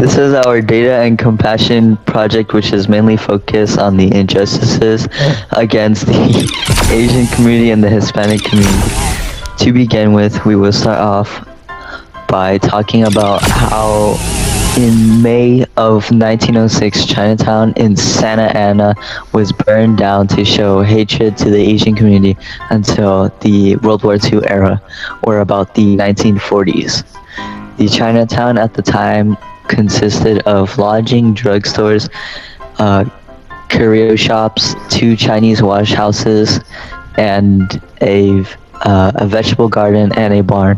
This is our data and compassion project, which is mainly focused on the injustices against the Asian community and the Hispanic community. To begin with, we will start off by talking about how in May of 1906, Chinatown in Santa Ana was burned down to show hatred to the Asian community until the World War II era, or about the 1940s. The Chinatown at the time consisted of lodging, drugstores, curio shops, 2 Chinese wash houses, and a vegetable garden and a barn.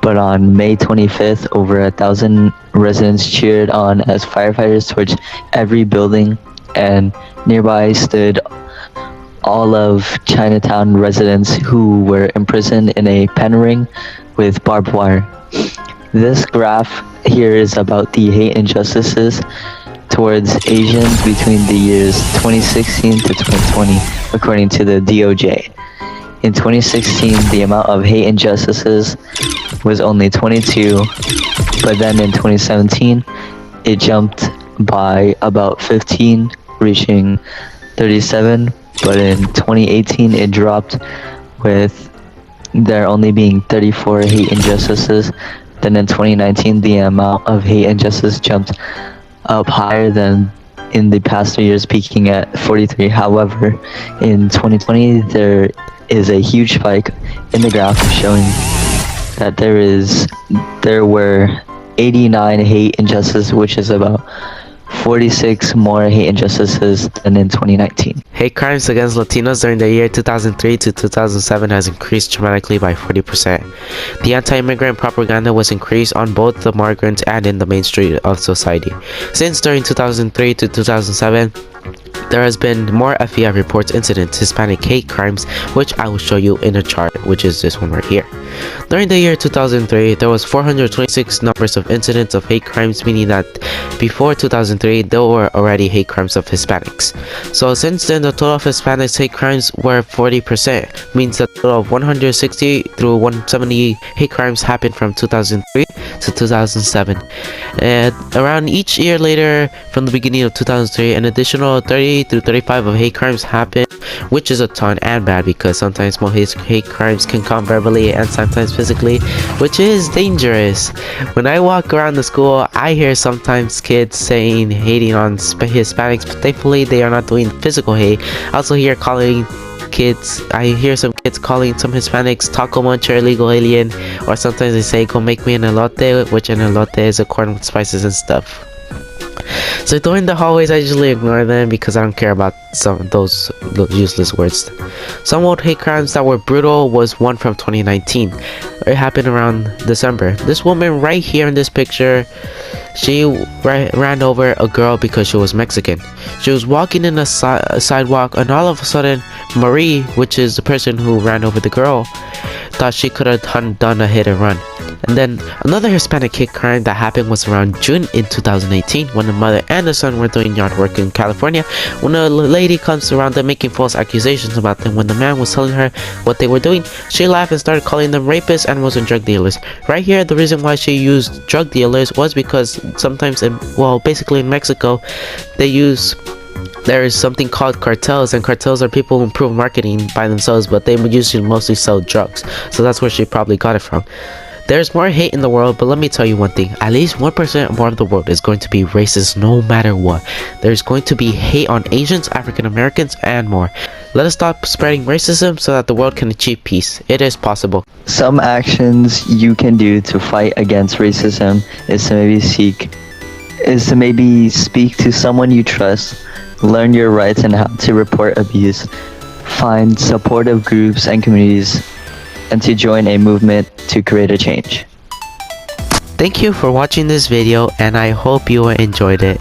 But on May 25th, over 1,000 residents cheered on as firefighters torched every building, and nearby stood all of Chinatown residents who were imprisoned in a pen ring with barbed wire. This graph here is about the hate injustices towards Asians between the years 2016 to 2020, according to the DOJ. In 2016, the amount of hate injustices was only 22, but then in 2017, it jumped by about 15, reaching 37, but in 2018, it dropped with there only being 34 hate injustices. Then in 2019, the amount of hate injustice jumped up higher than in the past 3 years, peaking at 43. However, in 2020, there is a huge spike in the graph showing that there were 89 hate injustices, which is about 46 more hate injustices than in 2019. Hate crimes against Latinos during the year 2003 to 2007 has increased dramatically by 40%. The anti-immigrant propaganda was increased on both the migrants and in the mainstream of society. Since during 2003 to 2007, there has been more FBI reports incidents Hispanic hate crimes, which I will show you in a chart, which is this one right here. During the year 2003, there was 426 numbers of incidents of hate crimes, meaning that before 2003, there were already hate crimes of Hispanics. So since then, the total of Hispanics hate crimes were 40%, means that a total of 160 through 170 hate crimes happened from 2003 to 2007. And around each year later, from the beginning of 2003, an additional 30 through 35 of hate crimes happened, which is a ton and bad because sometimes more hate crimes can come verbally and sometimes physically, which is dangerous. When I walk around the school, I hear sometimes kids saying hating on Hispanics, but thankfully they are not doing physical hate. I also hear I hear some kids calling some Hispanics taco muncher, illegal alien, or sometimes they say go make me an elote, which an elote is a corn with spices and stuff. So during the hallways, I usually ignore them because I don't care about some of those useless words. Some old hate crimes that were brutal was one from 2019. It happened around December. This woman right here in this picture, she ran over a girl because she was Mexican. She was walking in a sidewalk, and all of a sudden, Marie, which is the person who ran over the girl, thought she could have done a hit and run. And then another Hispanic hate crime that happened was around June in 2018, when the mother and the son were doing yard work in California, when a lady comes around them making false accusations about them. When the man was telling her what they were doing, she laughed and started calling them rapists and was drug dealers. Right here, the reason why she used drug dealers was because sometimes, basically in Mexico, there is something called cartels, and cartels are people who improve marketing by themselves, but they would usually mostly sell drugs. So that's where she probably got it from. There's more hate in the world, but let me tell you one thing. At least 1% more of the world is going to be racist no matter what. There's going to be hate on Asians, African Americans, and more. Let us stop spreading racism so that the world can achieve peace. It is possible. Some actions you can do to fight against racism is to maybe speak to someone you trust, learn your rights and how to report abuse, find supportive groups and communities, and to join a movement to create a change. Thank you for watching this video, and I hope you enjoyed it.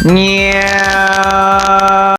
Yeah.